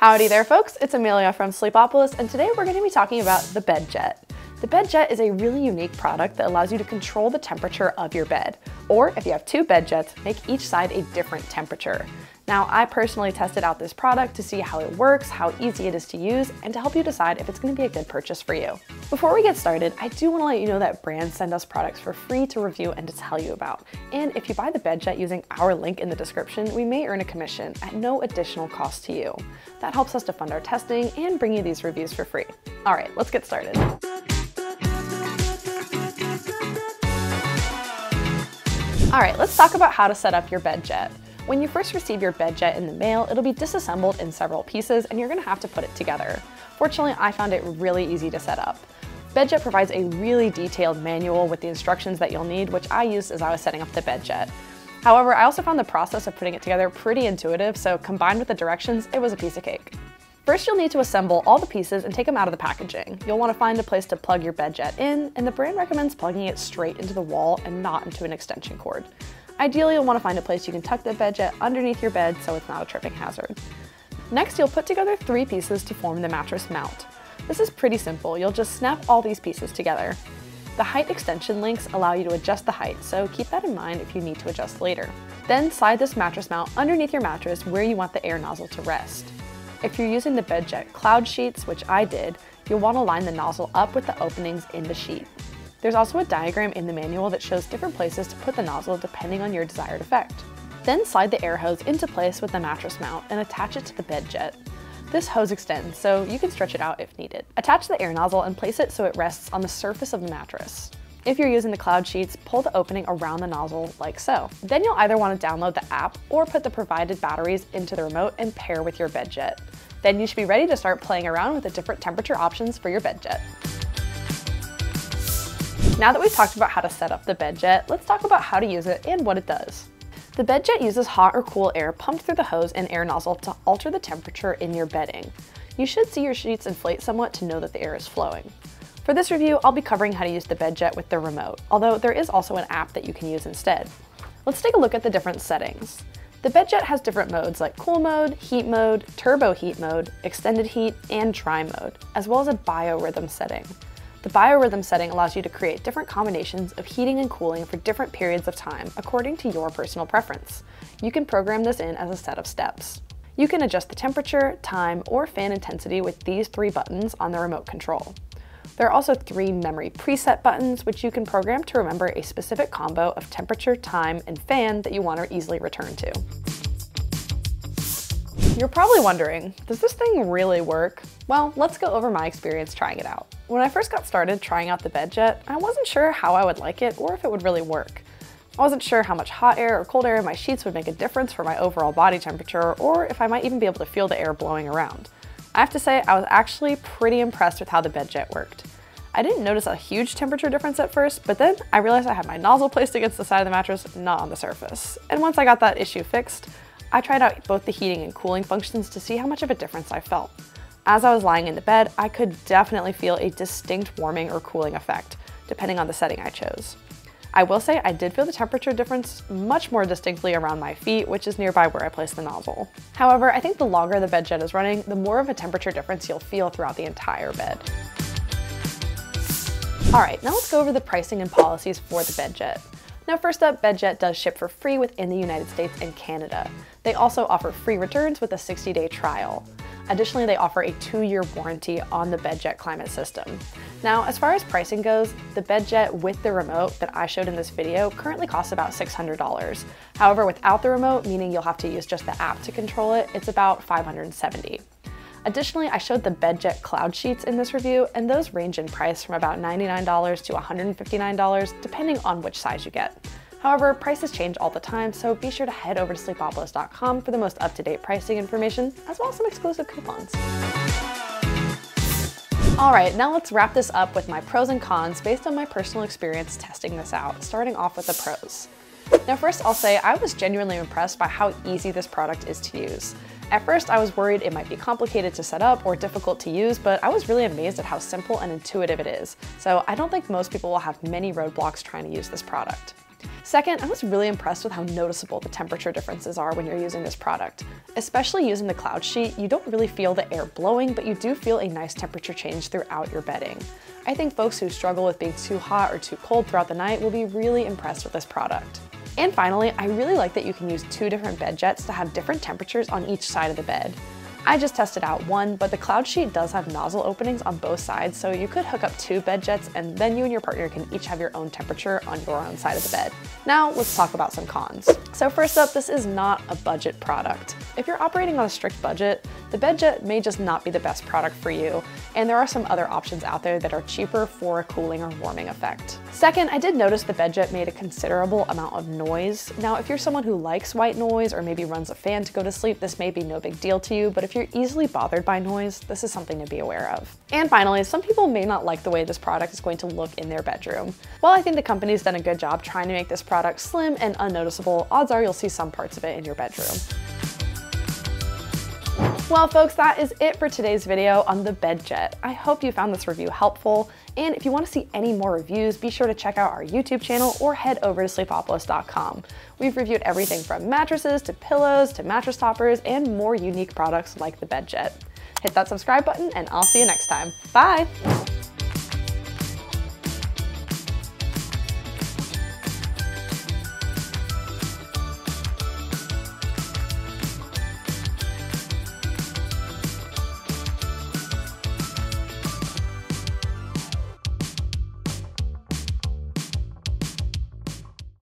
Howdy there folks, it's Amelia from Sleepopolis, and today we're going to be talking about the BedJet. The BedJet is a really unique product that allows you to control the temperature of your bed, or if you have two BedJets, make each side a different temperature. Now, I personally tested out this product to see how it works, how easy it is to use, and to help you decide if it's going to be a good purchase for you. Before we get started, I do want to let you know that brands send us products for free to review and to tell you about. And if you buy the BedJet using our link in the description, we may earn a commission at no additional cost to you. That helps us to fund our testing and bring you these reviews for free. All right, let's get started. All right, let's talk about how to set up your BedJet. When you first receive your BedJet in the mail, it'll be disassembled in several pieces and you're gonna have to put it together. Fortunately, I found it really easy to set up. BedJet provides a really detailed manual with the instructions that you'll need, which I used as I was setting up the BedJet. However, I also found the process of putting it together pretty intuitive, so combined with the directions, it was a piece of cake. First, you'll need to assemble all the pieces and take them out of the packaging. You'll want to find a place to plug your BedJet in, and the brand recommends plugging it straight into the wall and not into an extension cord. Ideally, you'll want to find a place you can tuck the BedJet underneath your bed so it's not a tripping hazard. Next, you'll put together 3 pieces to form the mattress mount. This is pretty simple. You'll just snap all these pieces together. The height extension links allow you to adjust the height, so keep that in mind if you need to adjust later. Then slide this mattress mount underneath your mattress where you want the air nozzle to rest. If you're using the BedJet cloud sheets, which I did, you'll want to line the nozzle up with the openings in the sheet. There's also a diagram in the manual that shows different places to put the nozzle depending on your desired effect. Then slide the air hose into place with the mattress mount and attach it to the BedJet. This hose extends, so you can stretch it out if needed. Attach the air nozzle and place it so it rests on the surface of the mattress. If you're using the cloud sheets, pull the opening around the nozzle like so. Then you'll either want to download the app or put the provided batteries into the remote and pair with your BedJet. Then you should be ready to start playing around with the different temperature options for your BedJet. Now that we've talked about how to set up the BedJet, let's talk about how to use it and what it does. The BedJet uses hot or cool air pumped through the hose and air nozzle to alter the temperature in your bedding. You should see your sheets inflate somewhat to know that the air is flowing. For this review, I'll be covering how to use the BedJet with the remote, although there is also an app that you can use instead. Let's take a look at the different settings. The BedJet has different modes like cool mode, heat mode, turbo heat mode, extended heat, and dry mode, as well as a biorhythm setting. The biorhythm setting allows you to create different combinations of heating and cooling for different periods of time according to your personal preference. You can program this in as a set of steps. You can adjust the temperature, time, or fan intensity with these 3 buttons on the remote control. There are also 3 memory preset buttons, which you can program to remember a specific combo of temperature, time, and fan that you want to easily return to. You're probably wondering, does this thing really work? Well, let's go over my experience trying it out. When I first got started trying out the BedJet, I wasn't sure how I would like it or if it would really work. I wasn't sure how much hot air or cold air in my sheets would make a difference for my overall body temperature, or if I might even be able to feel the air blowing around. I have to say, I was actually pretty impressed with how the BedJet worked. I didn't notice a huge temperature difference at first, but then I realized I had my nozzle placed against the side of the mattress, not on the surface. And once I got that issue fixed, I tried out both the heating and cooling functions to see how much of a difference I felt. As I was lying in the bed, I could definitely feel a distinct warming or cooling effect, depending on the setting I chose. I will say I did feel the temperature difference much more distinctly around my feet, which is nearby where I placed the nozzle. However, I think the longer the BedJet is running, the more of a temperature difference you'll feel throughout the entire bed. All right, now let's go over the pricing and policies for the BedJet. Now first up, BedJet does ship for free within the United States and Canada. They also offer free returns with a 60-day trial. Additionally, they offer a 2-year warranty on the BedJet climate system. Now, as far as pricing goes, the BedJet with the remote that I showed in this video currently costs about $600. However, without the remote, meaning you'll have to use just the app to control it, it's about $570. Additionally, I showed the BedJet cloud sheets in this review, and those range in price from about $99 to $159, depending on which size you get. However, prices change all the time, so be sure to head over to sleepopolis.com for the most up-to-date pricing information, as well as some exclusive coupons. All right, now let's wrap this up with my pros and cons based on my personal experience testing this out, starting off with the pros. Now first, I'll say I was genuinely impressed by how easy this product is to use. At first, I was worried it might be complicated to set up or difficult to use, but I was really amazed at how simple and intuitive it is. So I don't think most people will have many roadblocks trying to use this product. Second, I was really impressed with how noticeable the temperature differences are when you're using this product. Especially using the cloud sheet, you don't really feel the air blowing, but you do feel a nice temperature change throughout your bedding. I think folks who struggle with being too hot or too cold throughout the night will be really impressed with this product. And finally, I really like that you can use 2 different BedJets to have different temperatures on each side of the bed. I just tested out one, but the cloud sheet does have nozzle openings on both sides, so you could hook up 2 BedJets and then you and your partner can each have your own temperature on your own side of the bed. Now let's talk about some cons. So first up, this is not a budget product. If you're operating on a strict budget, the BedJet may just not be the best product for you, and there are some other options out there that are cheaper for a cooling or warming effect. Second, I did notice the BedJet made a considerable amount of noise. Now, if you're someone who likes white noise or maybe runs a fan to go to sleep, this may be no big deal to you, but if you're easily bothered by noise, this is something to be aware of. And finally, some people may not like the way this product is going to look in their bedroom. While I think the company's done a good job trying to make this product slim and unnoticeable, odds are you'll see some parts of it in your bedroom. Well folks, that is it for today's video on the BedJet. I hope you found this review helpful, and if you want to see any more reviews, be sure to check out our YouTube channel or head over to sleepopolis.com. We've reviewed everything from mattresses to pillows to mattress toppers and more unique products like the BedJet. Hit that subscribe button and I'll see you next time. Bye!